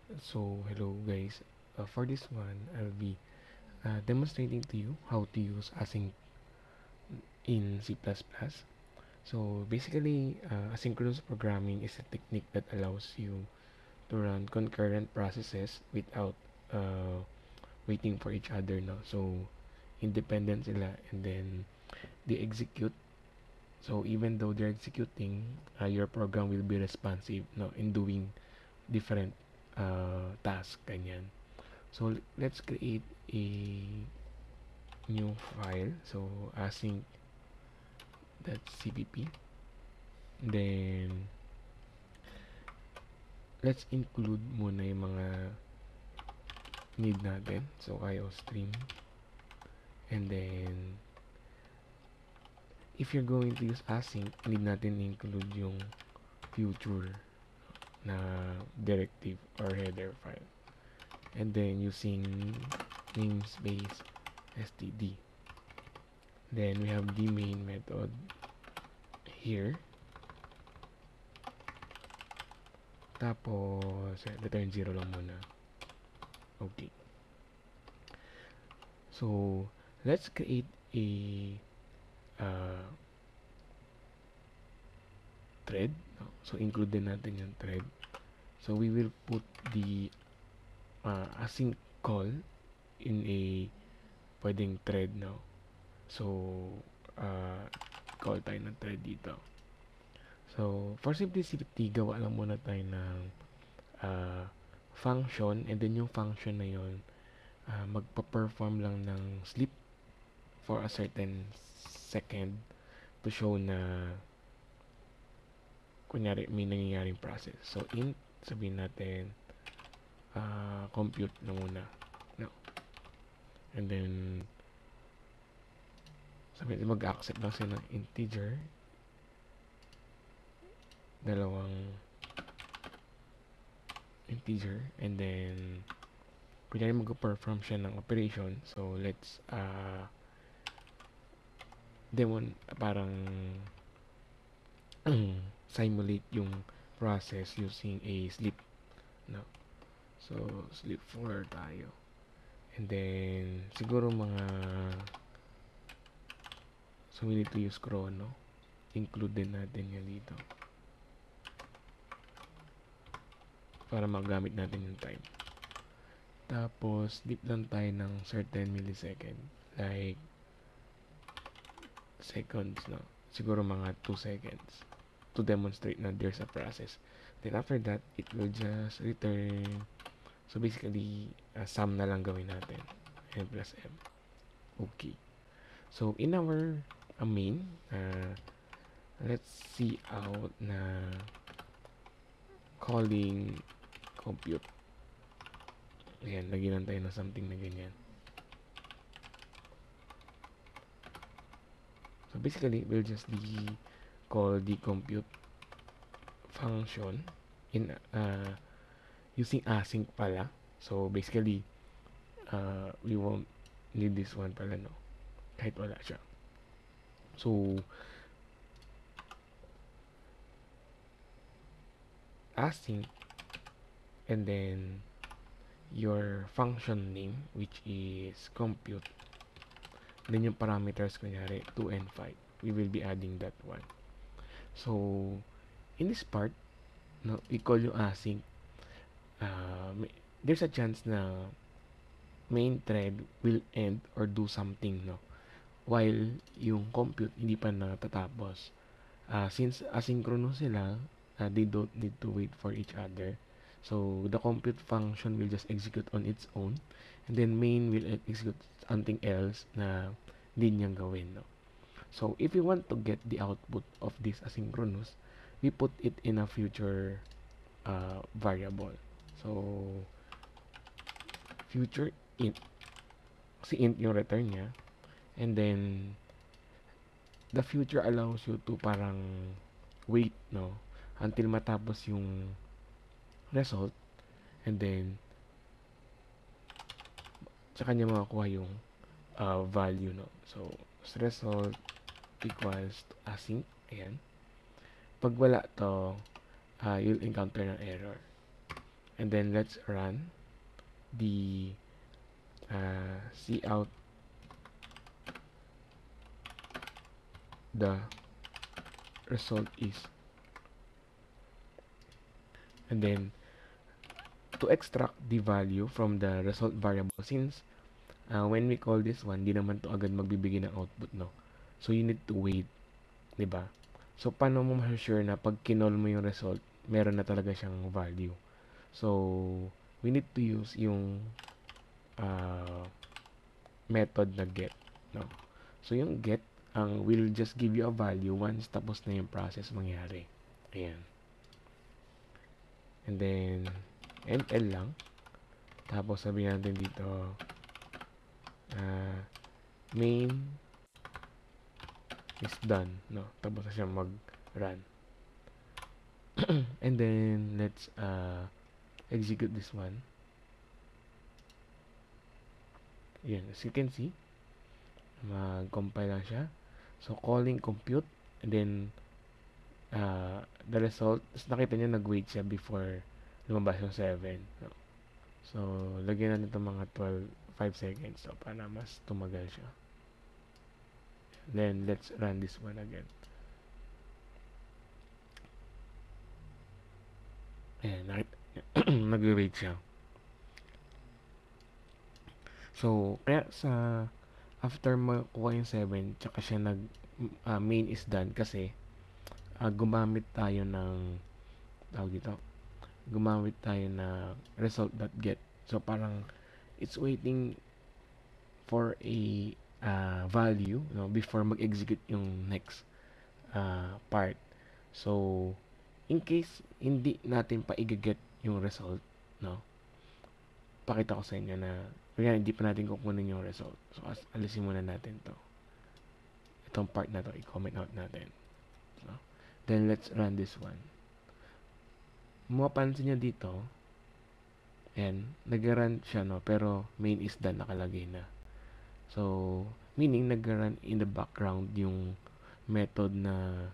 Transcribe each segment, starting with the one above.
So, hello guys. For this one, I'll be demonstrating to you how to use async in C++. So, basically, asynchronous programming is a technique that allows you to run concurrent processes without uh, waiting for each other. No? So, independent sila and then they execute. So, even though they're executing, your program will be responsive no, in doing different tasks. Ganyan. So let's create a new file. So async.cpp. Then let's include muna yung mga need natin. So IOStream. And then if you're going to use async, need natin include yung future na directive or header file. And then using namespace std. Then we have the main method here. Tapos, return 0 lang muna. Okay. So, let's create a uh, thread. No? So, include din natin yung thread. So, we will put the async call in a pwedeng thread. No? So, uh, call tayo ng thread dito. So, for simplicity, gawa lang muna tayo ng function, and then yung function na yon magpa-perform lang ng sleep for a certain second to show na kunyari may nangyayaring process. So, int, sabihin natin, compute na muna. No. And then, sabihin natin, mag-accept lang siya ng integer. Dalawang integer. And then, kunyari mag-perform siya ng operation. So, let's, parang simulate yung process using a sleep. No? So, sleep 4 tayo. And then, siguro mga so we need to use chrono. Include din natin yan dito. Para magamit natin yung time. Tapos, sleep lang tayo ng certain millisecond. Like, seconds, no? Siguro mga 2 seconds to demonstrate na there's a process. Then after that, it will just return. So basically, sum na lang gawin natin. N plus M. Okay. So in our main, let's see out na calling compute. Ayan, lagyan lang tayo ng something na ganyan. So basically, we'll just call the compute function in using async pala. So basically, we won't need this one pala, no? Kahit wala siya. So, async and then your function name, which is compute. Then yung parameters, kunyari, 2 and 5. We will be adding that one. So, in this part, no, we call yung async. There's a chance na main thread will end or do something, no? While yung compute hindi pa natatapos. Since asynchronous sila, they don't need to wait for each other. So, the compute function will just execute on its own. And then main will execute something else na hindi niyang gawin, no? So, if we want to get the output of this asynchronous, we put it in a future variable. So, future int. Kasi int yung return niya. And then, the future allows you to parang wait, no? Until matapos yung result. And then, tsaka niya makakuha yung value, no? So, result equals to async. Ayan. Pag wala to, you'll encounter ng error. and then let's run the see out the result is, and then to extract the value from the result variable, since when we call this one, di naman to agad magbibigay ng output, no? So you need to wait, di ba? So paano mo ma-sure na pag kinol mo yung result, meron na talaga siyang value? So we need to use yung method na get, no? So yung get will just give you a value once tapos na yung process mangyari. Ayan. And then ml lang, tapos sabihin natin dito main is done, no? Tapos na siya mag-run. And then let's execute this one. Yan, as you can see, mag-compile lang siya. So calling compute, and then the result, nakita niyo nag-wait siya before lumabas yung 7, no? So lagyan natin itong mga 5 seconds, so para mas tumagal siya. Then let's run this one again. Ayan, nag-wait siya. So kaya sa after makuha yung 7, tsaka siya main is done kasi gumamit tayo ng result.get. So parang it's waiting for a value, no, before mag-execute yung next part. So in case hindi natin pa i-get yung result, no, pakita ko sa inyo na hindi pa natin kukunin yung result. So alisin muna natin to, itong part na to, i-comment out natin, no? Then let's run this one. Mapapansin nyo dito, and nag-run siya, no, pero main is done nakalagay na. So meaning nag-run in the background yung method na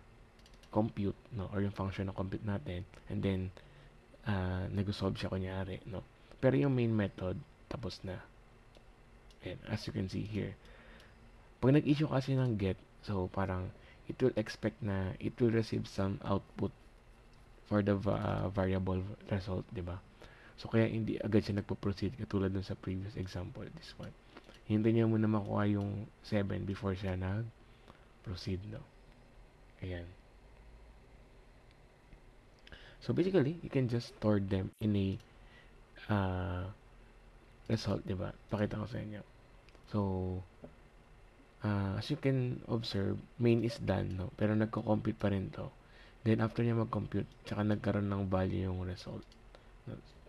compute, no, or yung function na compute natin, and then nag-solve siya kunyari, no. Pero yung main method tapos na. And as you can see here, pag nag-issue kasi ng get, so parang it will expect na it will receive some output for the variable result, di ba? So kaya hindi agad siya nagpo-proceed katulad dun sa previous example, this one. Hintayin niya muna makuha yung 7 before siya nag-proceed, no. Ayan. So basically, you can just store them in a result, di ba? Pakita ko sa inyo. So as you can observe, main is done, no? Pero nagko-compute pa rin to. Then after niya mag-compute, tsaka nagkaroon ng value yung result.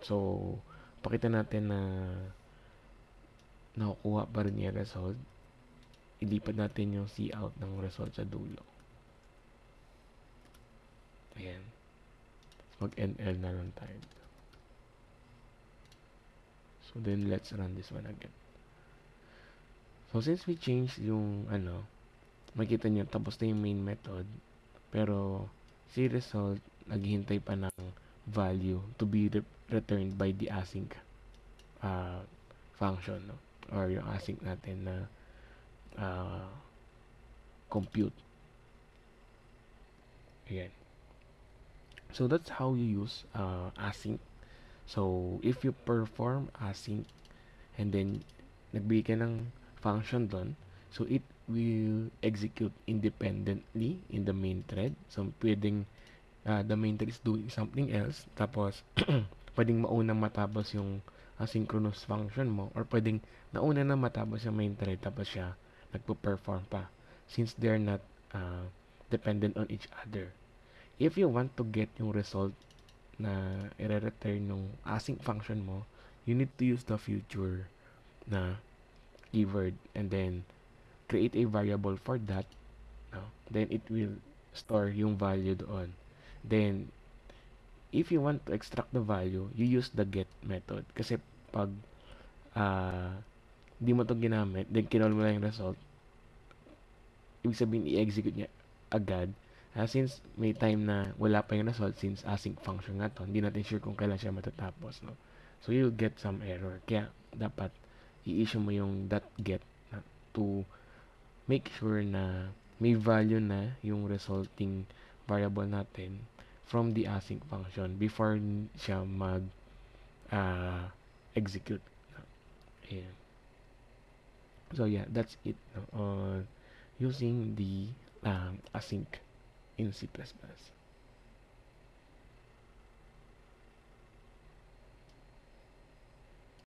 So pakita natin na nakukuha pa rin yung result. Ilipat natin yung cout ng result sa dulo. Ayan. Mag-nl na lang tayo. So then let's run this one again. So since we change yung makita nyo tapos na yung main method, pero si result naghihintay pa ng value to be returned by the async function, no? Or yung async natin na compute. Ayan. So that's how you use async. So if you perform async and then nagbigay ka ng function doon, so it will execute independently in the main thread. So pwedeng the main thread is doing something else, tapos pwedeng maunang matapos yung asynchronous function mo, or pwedeng nauna na matapos yung main thread tapos siya nagpo-perform pa, since they're not dependent on each other. If you want to get yung result na i-return yung async function mo, you need to use the future na keyword and then create a variable for that, no? Then it will store yung value doon. Then if you want to extract the value, you use the get method, kasi pag di mo to ginamit, then kinol mo lang yung result, ibig sabihin i-execute niya agad, Since may time na wala pa yung result, since async function nga to, hindi natin sure kung kailan siya matatapos, no? So you'll get some error. Kaya dapat i-issue mo yung .get to make sure na may value na yung resulting variable natin from the async function before siya mag uh, execute. Ayan. So yeah, that's it, no, on using the async in C++.